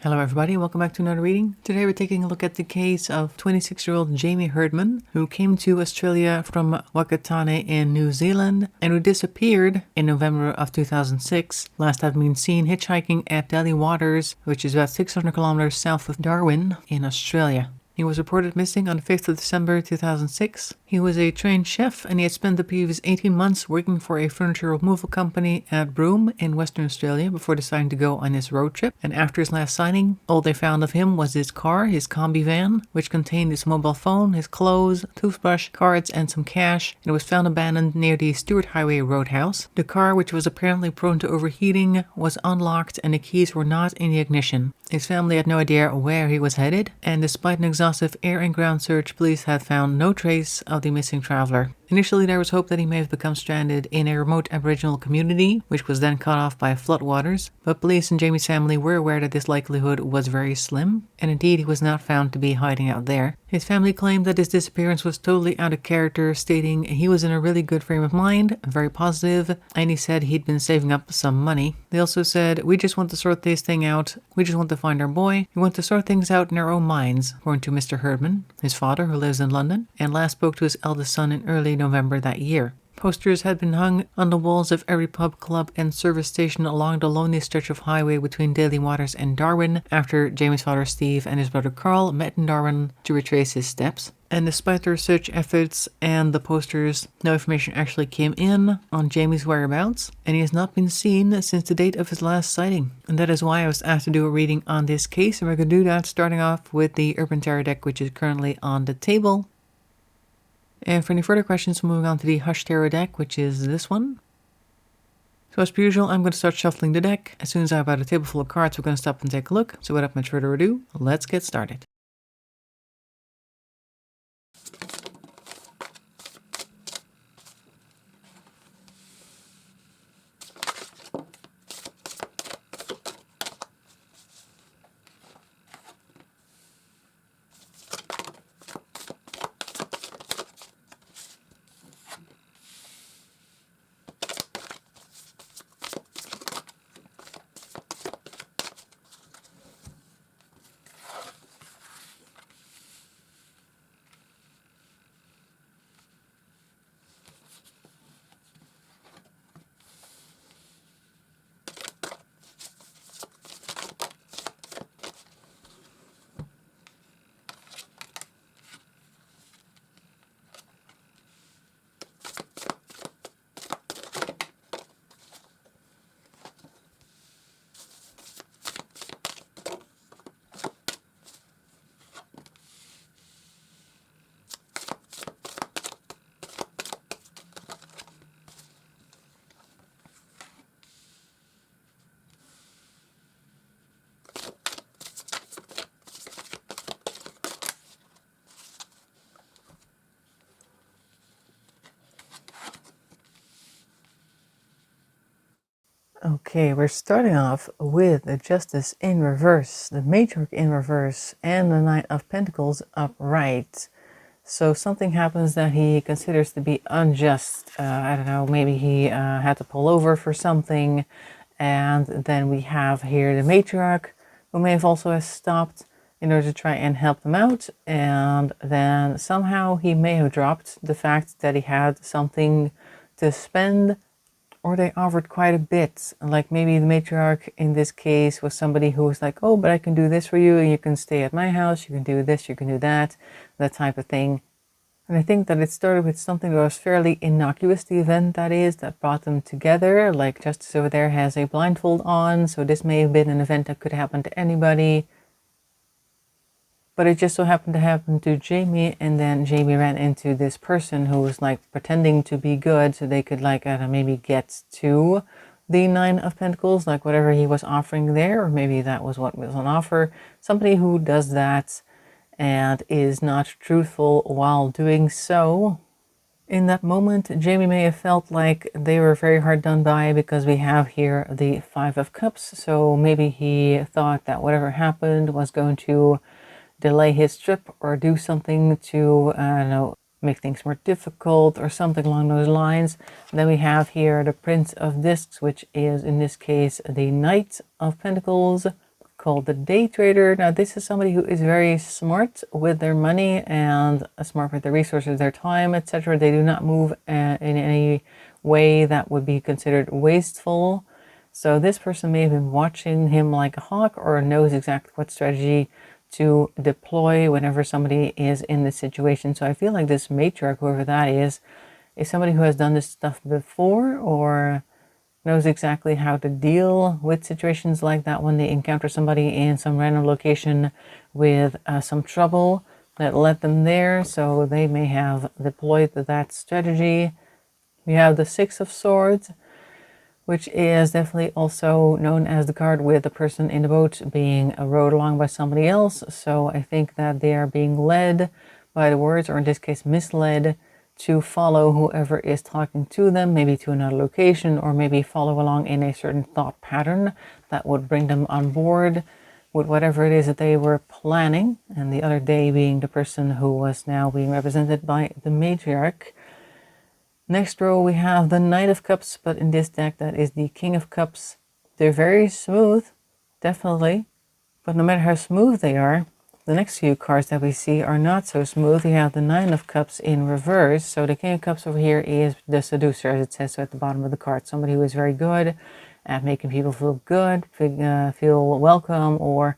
Hello everybody, welcome back to another reading. Today we're taking a look at the case of 26-year-old Jamie Herdman, who came to Australia from Wakatane in New Zealand and who disappeared in November of 2006, last having been seen hitchhiking at Daly Waters, which is about 600 kilometers south of Darwin in Australia. He was reported missing on the 5th of December 2006. He was a trained chef and he had spent the previous 18 months working for a furniture removal company at Broome in Western Australia before deciding to go on his road trip. And after his last sighting, all they found of him was his car, his Kombi van, which contained his mobile phone, his clothes, toothbrush, cards, and some cash. And it was found abandoned near the Stuart Highway roadhouse. The car, which was apparently prone to overheating, was unlocked and the keys were not in the ignition. His family had no idea where he was headed, and despite an exhaustive air and ground search, police had found no trace of the missing traveler. Initially, there was hope that he may have become stranded in a remote Aboriginal community, which was then cut off by floodwaters, but police and Jamie's family were aware that this likelihood was very slim, and indeed he was not found to be hiding out there. His family claimed that his disappearance was totally out of character, stating he was in a really good frame of mind, very positive, and he said he'd been saving up some money. They also said, "We just want to sort this thing out. We just want to find our boy. We want to sort things out in our own minds," according to Mr. Herdman, his father who lives in London, and last spoke to his eldest son in early November that year. Posters had been hung on the walls of every pub, club, and service station along the lonely stretch of highway between Daly Waters and Darwin after Jamie's father Steve and his brother Carl met in Darwin to retrace his steps. And despite their search efforts and the posters, no information actually came in on Jamie's whereabouts, and he has not been seen since the date of his last sighting. And that is why I was asked to do a reading on this case, and we're going to do that starting off with the Urban Tarot deck, which is currently on the table. And for any further questions, moving on to the Hush Tarot deck, which is this one. So as per usual, I'm going to start shuffling the deck. As soon as I have about a table full of cards, we're going to stop and take a look. So without much further ado, let's get started. Okay, we're starting off with the Justice in reverse, the Matriarch in reverse, and the Knight of Pentacles upright. So something happens that he considers to be unjust. I don't know, maybe he had to pull over for something. And then we have here the Matriarch, who may have also stopped in order to try and help them out. And then somehow he may have dropped the fact that he had something to spend, or they offered quite a bit. Like maybe the Matriarch in this case was somebody who was like, "Oh, but I can do this for you, and you can stay at my house, you can do this, you can do that," that type of thing. And I think that it started with something that was fairly innocuous, the event that is, that brought them together. Like Justice over there has a blindfold on, so this may have been an event that could happen to anybody. But it just so happened to happen to Jamie, and then Jamie ran into this person who was like pretending to be good so they could like, I don't know, maybe get to the Nine of Pentacles, like whatever he was offering there, or maybe that was what was on offer. Somebody who does that and is not truthful while doing so. In that moment, Jamie may have felt like they were very hard done by, because we have here the Five of Cups. So maybe he thought that whatever happened was going to delay his trip or do something to, I don't know, make things more difficult or something along those lines. And then we have here the Prince of Discs, which is in this case the Knight of Pentacles, called the day trader. Now this is somebody who is very smart with their money and smart with their resources, their time, etc. They do not move in any way that would be considered wasteful. So this person may have been watching him like a hawk, or knows exactly what strategy to deploy whenever somebody is in this situation. So I feel like this matriarch, whoever that is somebody who has done this stuff before, or knows exactly how to deal with situations like that when they encounter somebody in some random location with some trouble that led them there. So they may have deployed that strategy. We have the Six of Swords, which is definitely also known as the card with the person in the boat being rowed along by somebody else. So I think that they are being led by the words, or in this case misled, to follow whoever is talking to them, maybe to another location, or maybe follow along in a certain thought pattern that would bring them on board with whatever it is that they were planning. And the other day being the person who was now being represented by the matriarch. Next row we have the Knight of Cups, but in this deck that is the King of Cups. They're very smooth, definitely, but no matter how smooth they are, the next few cards that we see are not so smooth. We have the Nine of Cups in reverse. So the King of Cups over here is the seducer, as it says so at the bottom of the card. Somebody who is very good at making people feel good, feel welcome, or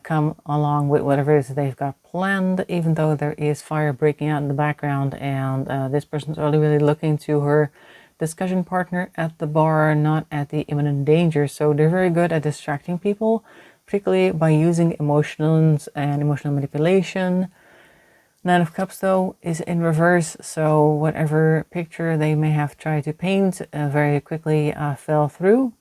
come along with whatever it is that they've got planned, even though there is fire breaking out in the background, and this person's only really looking to her discussion partner at the bar, not at the imminent danger. So they're very good at distracting people, particularly by using emotions and emotional manipulation. Nine of Cups, though, is in reverse, so whatever picture they may have tried to paint very quickly fell through.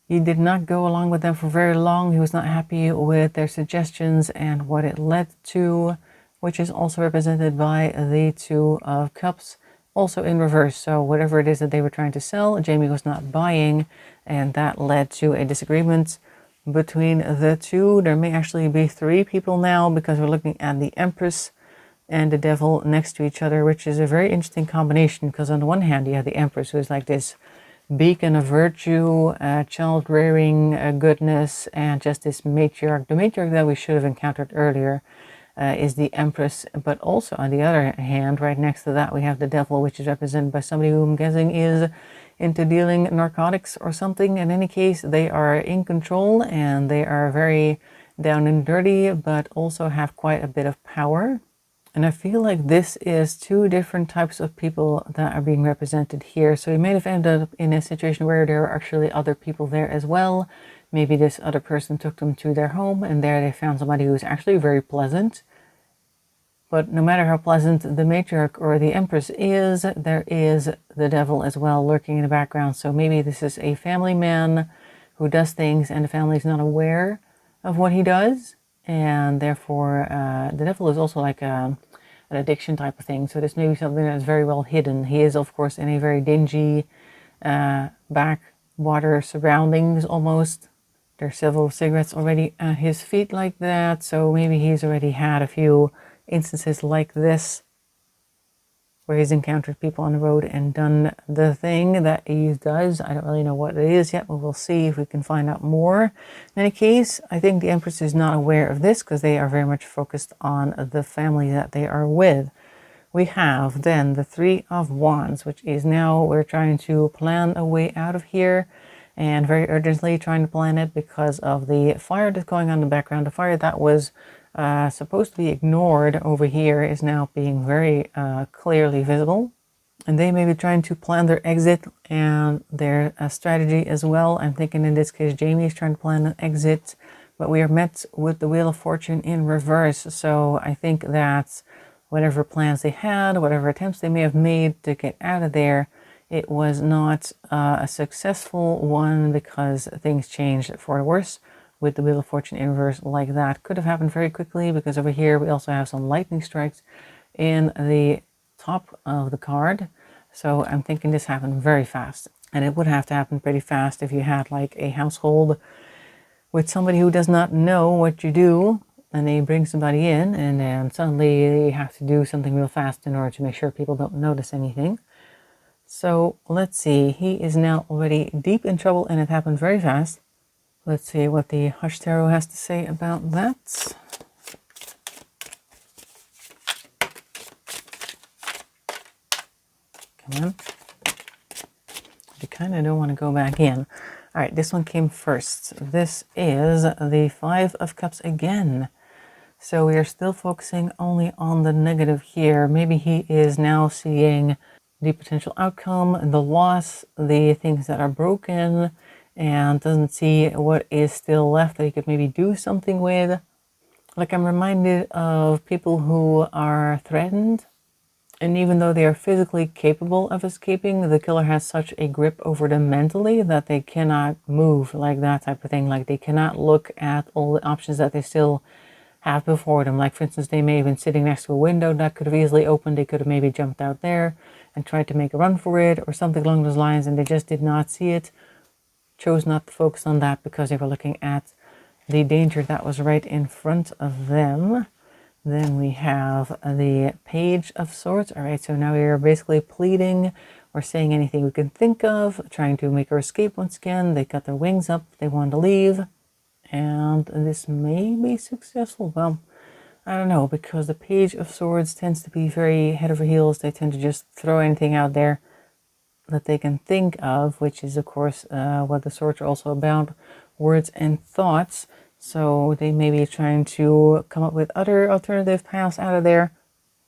He did not go along with them for very long. He was not happy with their suggestions and what it led to, which is also represented by the Two of Cups, also in reverse. So whatever it is that they were trying to sell, Jamie was not buying, and that led to a disagreement between the two. There may actually be three people now, because we're looking at the Empress and the Devil next to each other, which is a very interesting combination, because on the one hand you have the Empress, who is like this beacon of virtue, child-rearing goodness, and just this matriarch. The matriarch that we should have encountered earlier is the Empress, but also on the other hand, right next to that, we have the Devil, which is represented by somebody who I'm guessing is into dealing narcotics or something. In any case, they are in control, and they are very down and dirty, but also have quite a bit of power. And I feel like this is two different types of people that are being represented here. So you may have ended up in a situation where there are actually other people there as well. Maybe this other person took them to their home, and there they found somebody who's actually very pleasant. But no matter how pleasant the matriarch or the Empress is, there is the Devil as well lurking in the background. So maybe this is a family man who does things, and the family is not aware of what he does. And therefore, the Devil is also like an addiction type of thing. So this may be something that is very well hidden. He is, of course, in a very dingy backwater surroundings almost. There are several cigarettes already at his feet like that. So maybe he's already had a few instances like this, where he's encountered people on the road and done the thing that he does. I don't really know what it is yet, but we'll see if we can find out more. In any case, I think the Empress is not aware of this, because they are very much focused on the family that they are with. We have then the Three of Wands, which is now we're trying to plan a way out of here, and very urgently trying to plan it because of the fire that's going on in the background. The fire that was supposed to be ignored over here is now being very clearly visible, and they may be trying to plan their exit and their strategy as well. I'm thinking in this case Jamie is trying to plan an exit, but we are met with the Wheel of Fortune in reverse. So I think that whatever plans they had, whatever attempts they may have made to get out of there, it was not a successful one, because things changed for the worse with the Wheel of Fortune in reverse like that. Could have happened very quickly, because over here we also have some lightning strikes in the top of the card. So I'm thinking this happened very fast, and it would have to happen pretty fast if you had like a household with somebody who does not know what you do, and they bring somebody in, and then suddenly you have to do something real fast in order to make sure people don't notice anything. So let's see, he is now already deep in trouble, and it happened very fast. Let's see what the Hush Tarot has to say about that. Come on. I kind of don't want to go back in. All right, this one came first. This is the Five of Cups again. So we are still focusing only on the negative here. Maybe he is now seeing the potential outcome, the loss, the things that are broken, and doesn't see what is still left that he could maybe do something with. Like, I'm reminded of people who are threatened, and even though they are physically capable of escaping, the killer has such a grip over them mentally that they cannot move, like that type of thing. Like, they cannot look at all the options that they still have before them. Like, for instance, they may have been sitting next to a window that could have easily opened. They could have maybe jumped out there and tried to make a run for it or something along those lines, and they just did not see it. Chose not to focus on that because they were looking at the danger that was right in front of them. Then we have the Page of Swords. All right, so now we are basically pleading or saying anything we can think of, trying to make her escape once again. They got their wings up. They want to leave. And this may be successful. Well, I don't know, because the Page of Swords tends to be very head over heels. They tend to just throw anything out there that they can think of, which is, of course, what the swords are also about, words and thoughts. So they may be trying to come up with other alternative paths out of there.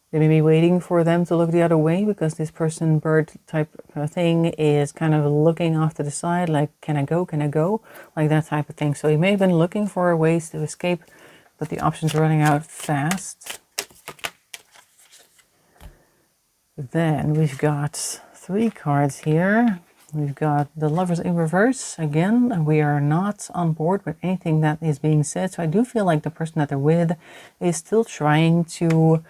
They may be waiting for them to look the other way because this person bird type thing is kind of looking off to the side, like, can I go, like that type of thing. So he may have been looking for ways to escape, but the options are running out fast. Then we've got 3 cards here. We've got the Lovers in reverse. Again, we are not on board with anything that is being said. So I do feel like the person that they're with is still trying to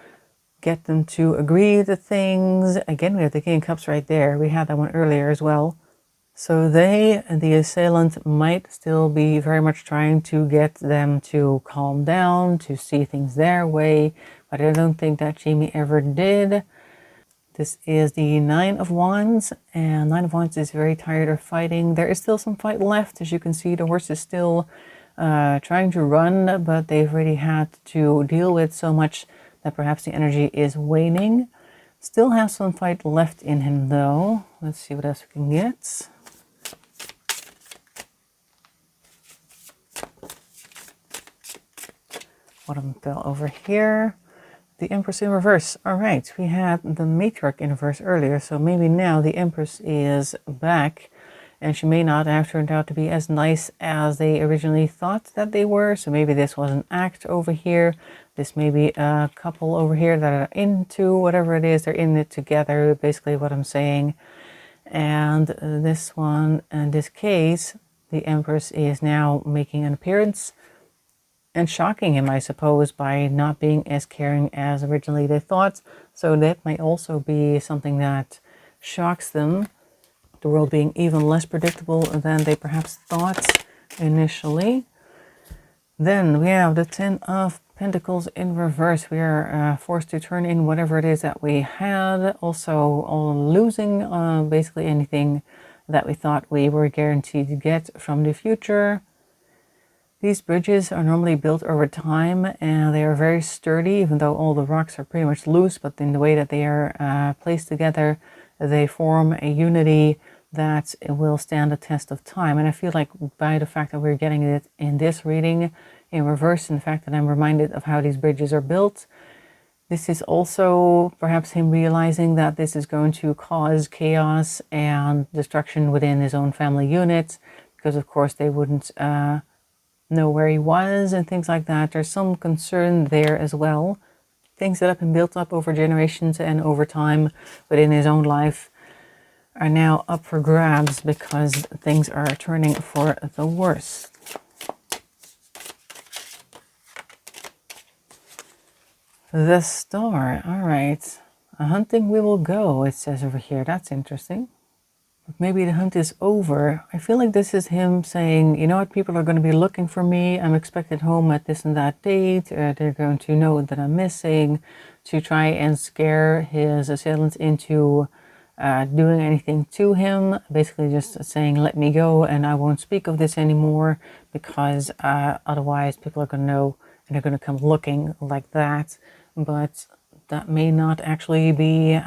get them to agree to things. Again, we have the King of Cups right there. We had that one earlier as well. So they, the assailant, might still be very much trying to get them to calm down, to see things their way. But I don't think that Jamie ever did. This is the Nine of Wands, and Nine of Wands is very tired of fighting. There is still some fight left. As you can see, the horse is still trying to run, but they've already had to deal with so much that perhaps the energy is waning. Still has some fight left in him, though. Let's see what else we can get. What fell over here? The Empress in reverse. All right, we had the Matriarch in reverse earlier, so maybe now the Empress is back, and she may not have turned out to be as nice as they originally thought that they were. So maybe this was an act over here. This may be a couple over here that are into whatever it is. They're in it together, basically what I'm saying. And this one, in this case, the Empress is now making an appearance and shocking him, I suppose, by not being as caring as originally they thought. So that may also be something that shocks them, the world being even less predictable than they perhaps thought initially. Then we have the Ten of Pentacles in reverse. We are forced to turn in whatever it is that we had. Also losing basically anything that we thought we were guaranteed to get from the future. These bridges are normally built over time, and they are very sturdy, even though all the rocks are pretty much loose. But in the way that they are placed together, they form a unity that will stand the test of time. And I feel like by the fact that we're getting it in this reading in reverse, and the fact that I'm reminded of how these bridges are built, this is also perhaps him realizing that this is going to cause chaos and destruction within his own family unit, because of course they wouldn't know where he was and things like that. There's some concern there as well. Things that have been built up over generations and over time within his own life are now up for grabs because things are turning for the worst. The Star. All right. A hunting we will go, it says over here. That's interesting. Maybe the hunt is over. I feel like this is him saying, you know what, people are going to be looking for me. I'm expected home at this and that date. They're going to know that I'm missing, to try and scare his assailants into doing anything to him, basically just saying, let me go and I won't speak of this anymore, because otherwise people are going to know and they're going to come looking like that. But that may not actually be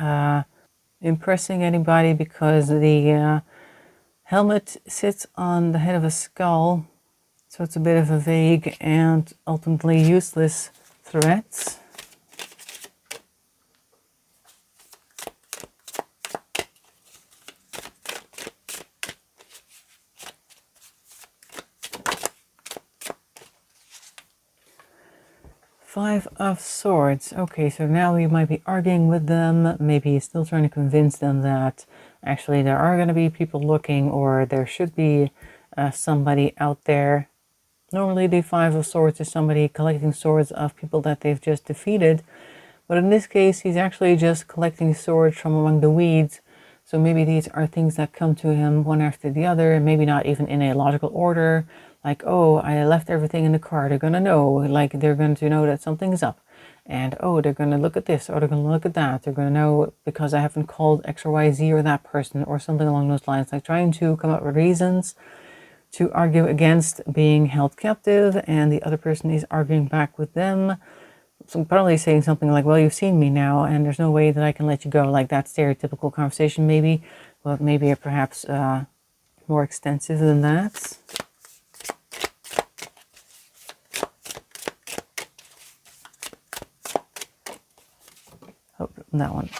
impressing anybody, because the helmet sits on the head of a skull, so it's a bit of a vague and ultimately useless threat. Five of Swords. Okay, so now we might be arguing with them, maybe still trying to convince them that actually there are going to be people looking, or there should be somebody out there. Normally the Five of Swords is somebody collecting swords of people that they've just defeated, but in this case he's actually just collecting swords from among the weeds. So maybe these are things that come to him one after the other, maybe not even in a logical order. Like, oh, I left everything in the car. They're going to know, like, they're going to know that something's up. And, oh, they're going to look at this, or they're going to look at that. They're going to know because I haven't called X or Y, Z or that person, or something along those lines. Like, trying to come up with reasons to argue against being held captive, and the other person is arguing back with them. So probably saying something like, well, you've seen me now, and there's no way that I can let you go. Like that stereotypical conversation, maybe. But maybe perhaps more extensive than that. Oh, that one.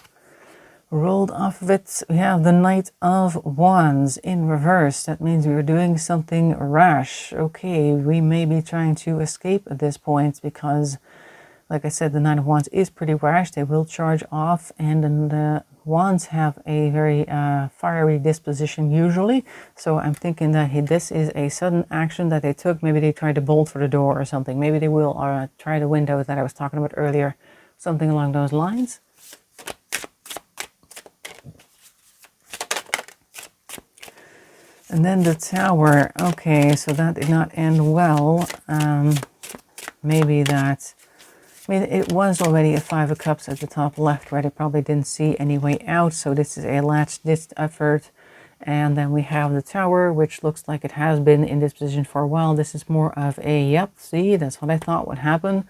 Rolled off of it, we have the Knight of Wands in reverse. That means we are doing something rash. Okay, we may be trying to escape at this point because, like I said, the Knight of Wands is pretty rash. They will charge off, and then the Wands have a very fiery disposition usually. So I'm thinking that this is a sudden action that they took. Maybe they tried to bolt for the door or something. Maybe they will try the window that I was talking about earlier. Something along those lines. And then the Tower. Okay, so that did not end well. Maybe that... I mean, it was already a Five of Cups at the top left, where they probably didn't see any way out. So this is a last-ditch effort. And then we have the Tower, which looks like it has been in this position for a while. This is more of a, yep, see, that's what I thought would happen.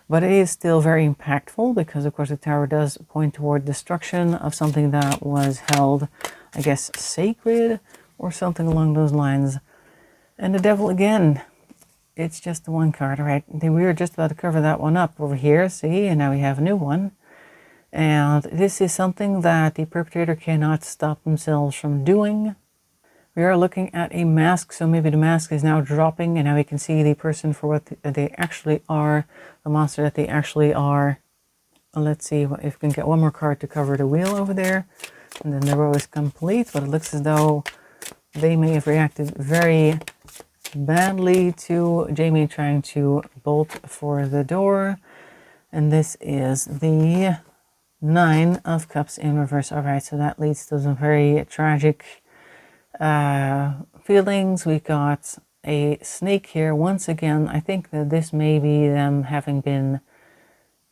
But it is still very impactful because, of course, the Tower does point toward destruction of something that was held, I guess, sacred or something along those lines. And the Devil again. It's just the one card, right? We were just about to cover that one up over here, see? And now we have a new one. And this is something that the perpetrator cannot stop themselves from doing. We are looking at a mask, so maybe the mask is now dropping, and now we can see the person for what they actually are, the monster that they actually are. Let's see if we can get one more card to cover the wheel over there. And then the row is complete, but it looks as though they may have reacted very badly to Jamie trying to bolt for the door. And this is the Nine of Cups in reverse. All right, so that leads to some very tragic feelings. We got a snake here once again. I think that this may be them having been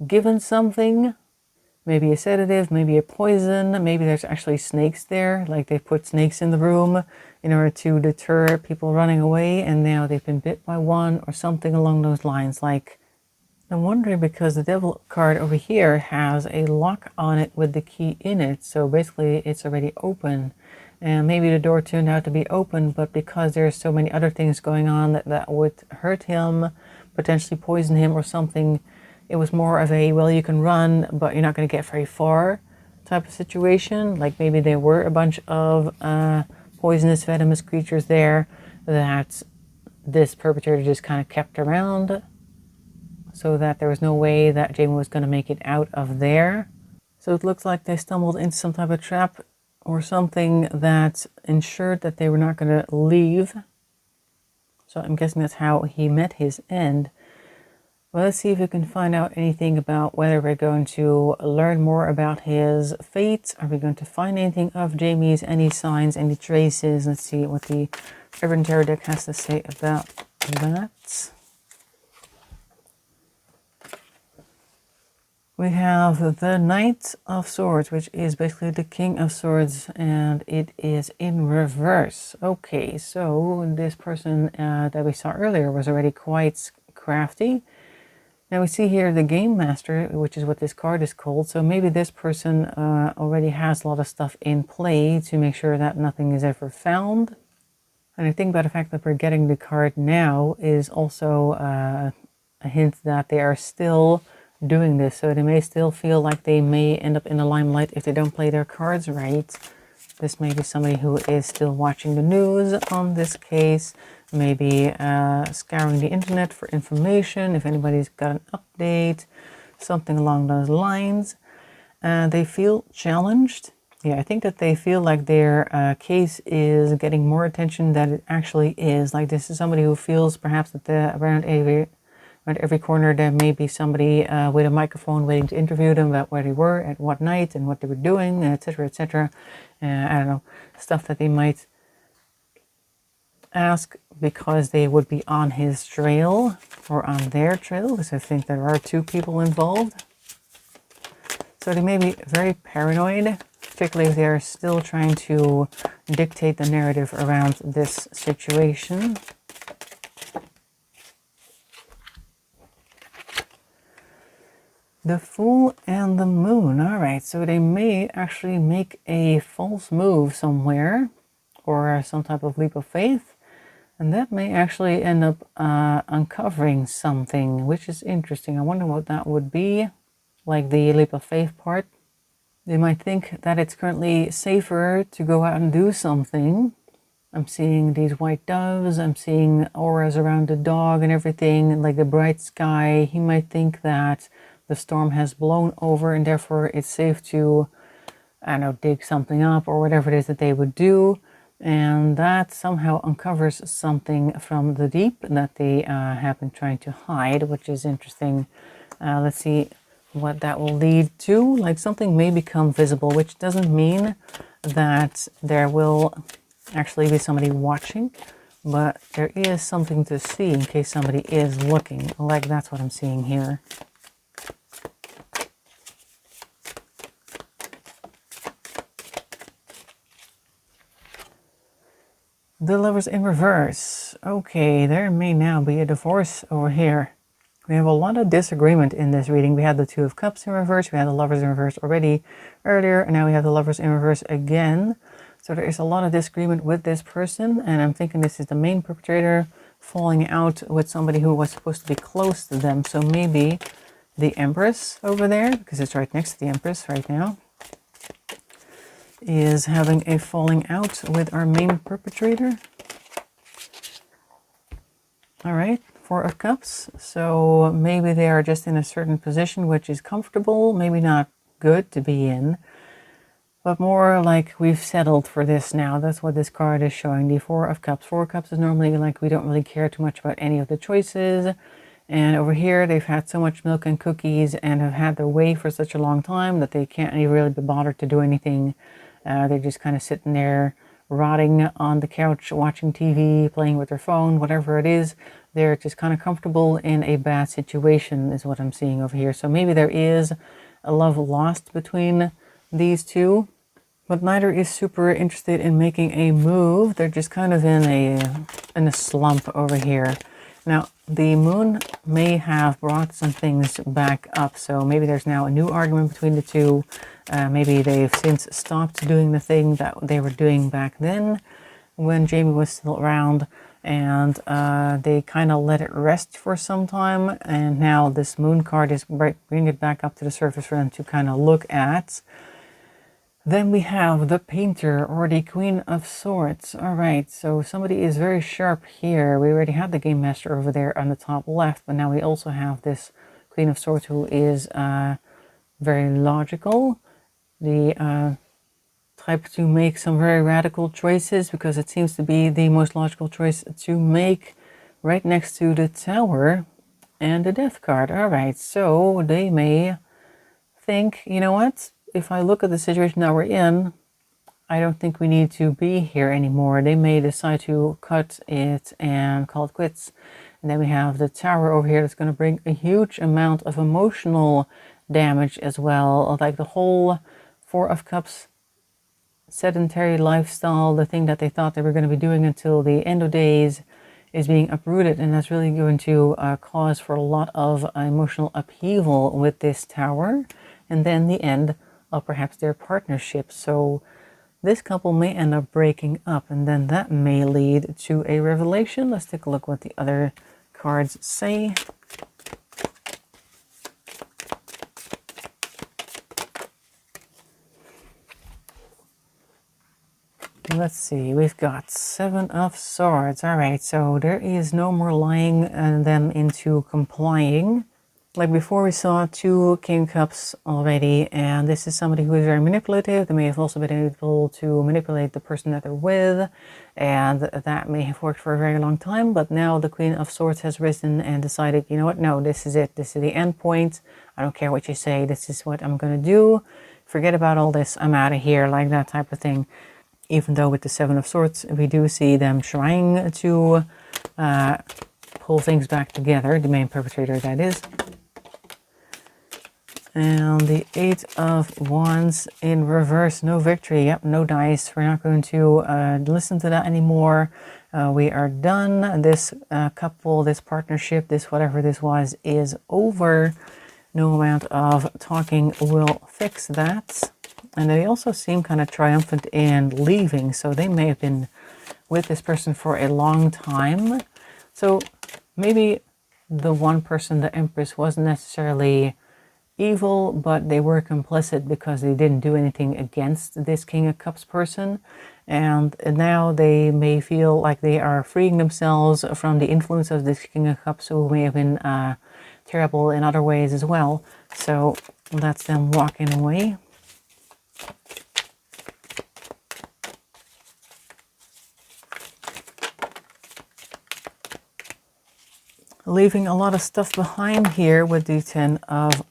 given something, maybe a sedative, maybe a poison, maybe there's actually snakes there, like they put snakes in the room in order to deter people running away, and now they've been bit by one or something along those lines. Like, I'm wondering because the Devil card over here has a lock on it with the key in it, so basically it's already open. And maybe the door turned out to be open, but because there's so many other things going on that would hurt him, potentially poison him or something, it was more of a, well, you can run, but you're not going to get very far type of situation. Like maybe there were a bunch of poisonous, venomous creatures there that this perpetrator just kind of kept around so that there was no way that Jamie was going to make it out of there. So it looks like they stumbled into some type of trap or something that ensured that they were not going to leave. So I'm guessing that's how he met his end. Well, let's see if we can find out anything about whether we're going to learn more about his fate. Are we going to find anything of Jamie's, any signs, any traces? Let's see what the Urban Tarot deck has to say about that. We have the Knight of Swords, which is basically the King of Swords, and it is in reverse. Okay, so this person that we saw earlier was already quite crafty. Now we see here the Game Master, which is what this card is called. So maybe this person already has a lot of stuff in play to make sure that nothing is ever found. And I think by the fact that we're getting the card now is also a hint that they are still doing this, so they may still feel like they may end up in the limelight if they don't play their cards right. This may be somebody who is still watching the news on this case, maybe scouring the internet for information, if anybody's got an update, something along those lines. They feel challenged. Yeah, I think that they feel like their case is getting more attention than it actually is. Like, this is somebody who feels perhaps that around every corner there may be somebody with a microphone waiting to interview them about where they were at what night and what they were doing, etc., etc. I don't know, stuff that they might ask because they would be on his trail or on their trail, because I think there are two people involved. So they may be very paranoid, particularly if they're still trying to dictate the narrative around this situation. The Fool and the Moon. All right, so they may actually make a false move somewhere or some type of leap of faith, and that may actually end up uncovering something, which is interesting. I wonder what that would be, like the leap of faith part. They might think that it's currently safer to go out and do something. I'm seeing these white doves, I'm seeing auras around the dog and everything, like the bright sky. He might think that the storm has blown over and therefore it's safe to, I don't know, dig something up or whatever it is that they would do. And that somehow uncovers something from the deep that they have been trying to hide, which is interesting. Let's see what that will lead to. Like, something may become visible, which doesn't mean that there will actually be somebody watching, but there is something to see in case somebody is looking. Like, that's what I'm seeing here. The Lovers in reverse. Okay, there may now be a divorce over here. We have a lot of disagreement in this reading. We had the Two of Cups in reverse, we had the Lovers in reverse already earlier, and now we have the Lovers in reverse again. So there is a lot of disagreement with this person, and I'm thinking this is the main perpetrator falling out with somebody who was supposed to be close to them. So maybe the Empress over there, because it's right next to the Empress right now, is having a falling out with our main perpetrator. All right, Four of Cups. So maybe they are just in a certain position which is comfortable, maybe not good to be in, but more like we've settled for this now. That's what this card is showing, the Four of Cups. Four of Cups is normally like we don't really care too much about any of the choices. And over here, they've had so much milk and cookies and have had their way for such a long time that they can't really be bothered to do anything. They're just kind of sitting there rotting on the couch, watching TV, playing with their phone, whatever it is. They're just kind of comfortable in a bad situation is what I'm seeing over here. So maybe there is a love lost between these two, but neither is super interested in making a move. They're just kind of in a slump over here. Now, the moon may have brought some things back up, so maybe there's now a new argument between the two. Maybe they've since stopped doing the thing that they were doing back then when Jamie was still around, and they kind of let it rest for some time, and now this moon card is bringing it back up to the surface for them to kind of look at. Then we have the Painter, or the Queen of Swords. All right, so somebody is very sharp here. We already had the Game Master over there on the top left, but now we also have this Queen of Swords who is very logical. The type to make some very radical choices, because it seems to be the most logical choice to make right next to the Tower and the Death card. All right, so they may think, you know what? If I look at the situation that we're in, I don't think we need to be here anymore. They may decide to cut it and call it quits. And then we have the Tower over here that's going to bring a huge amount of emotional damage as well. Like the whole Four of Cups sedentary lifestyle, the thing that they thought they were going to be doing until the end of days, is being uprooted, and that's really going to cause for a lot of emotional upheaval with this Tower, and then the end of perhaps their partnership. So this couple may end up breaking up, and then that may lead to a revelation. Let's take a look what the other cards say. Let's see, we've got Seven of Swords. All right, so there is no more lying them into complying. Like before, we saw two King Cups already, and this is somebody who is very manipulative. They may have also been able to manipulate the person that they're with, and that may have worked for a very long time. But now the Queen of Swords has risen and decided, you know what, no, this is it. This is the end point. I don't care what you say. This is what I'm going to do. Forget about all this. I'm out of here, like that type of thing. Even though with the Seven of Swords, we do see them trying to pull things back together, the main perpetrator, that is. And the Eight of Wands in reverse, no victory. Yep, no dice. We're not going to listen to that anymore. We are done. This couple, this partnership, this whatever this was, is over. No amount of talking will fix that. And they also seem kind of triumphant in leaving, so they may have been with this person for a long time. So maybe the one person, the Empress, wasn't necessarily evil, but they were complicit because they didn't do anything against this King of Cups person. And now they may feel like they are freeing themselves from the influence of this King of Cups, who may have been terrible in other ways as well. So that's them walking away. Leaving a lot of stuff behind here with the Ten of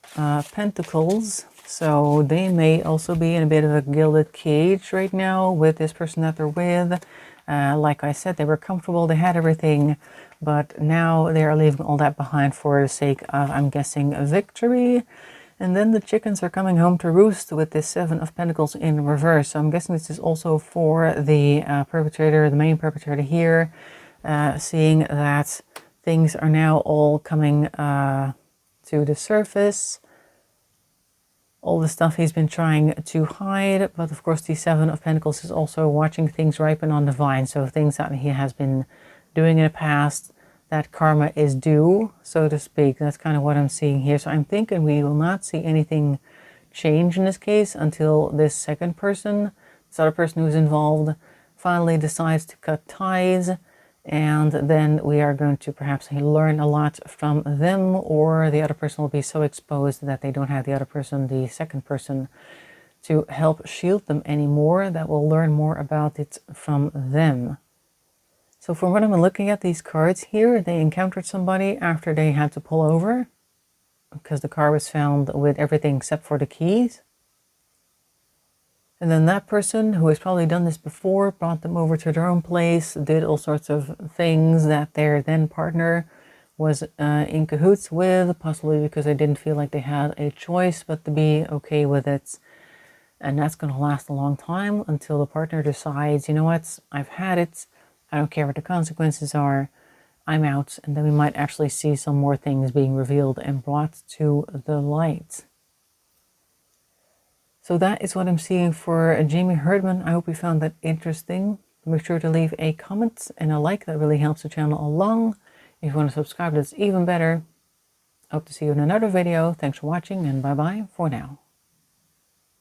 Pentacles. So they may also be in a bit of a gilded cage right now with this person that they're with. Like I said, they were comfortable, they had everything, but now they are leaving all that behind for the sake of, I'm guessing, a victory. And then the chickens are coming home to roost with this Seven of Pentacles in reverse. So I'm guessing this is also for the perpetrator, the main perpetrator here, seeing that things are now all coming to the surface. All the stuff he's been trying to hide. But of course, the Seven of Pentacles is also watching things ripen on the vine. So things that he has been doing in the past, that karma is due, so to speak. That's kind of what I'm seeing here. So I'm thinking we will not see anything change in this case until this second person, this other person who's involved, finally decides to cut ties. And then we are going to perhaps learn a lot from them, or the other person will be so exposed that they don't have the other person, the second person, to help shield them anymore, that we'll learn more about it from them. So from what I'm looking at these cards here, they encountered somebody after they had to pull over because the car was found with everything except for the keys. And then that person, who has probably done this before, brought them over to their own place, did all sorts of things that their then partner was in cahoots with, possibly because they didn't feel like they had a choice but to be okay with it. And that's going to last a long time until the partner decides, you know what, I've had it, I don't care what the consequences are, I'm out. And then we might actually see some more things being revealed and brought to the light. So that is what I'm seeing for Jamie Herdman. I hope you found that interesting. Make sure to leave a comment and a like. That really helps the channel along. If you want to subscribe, that's even better. I hope to see you in another video. Thanks for watching, and bye-bye for now.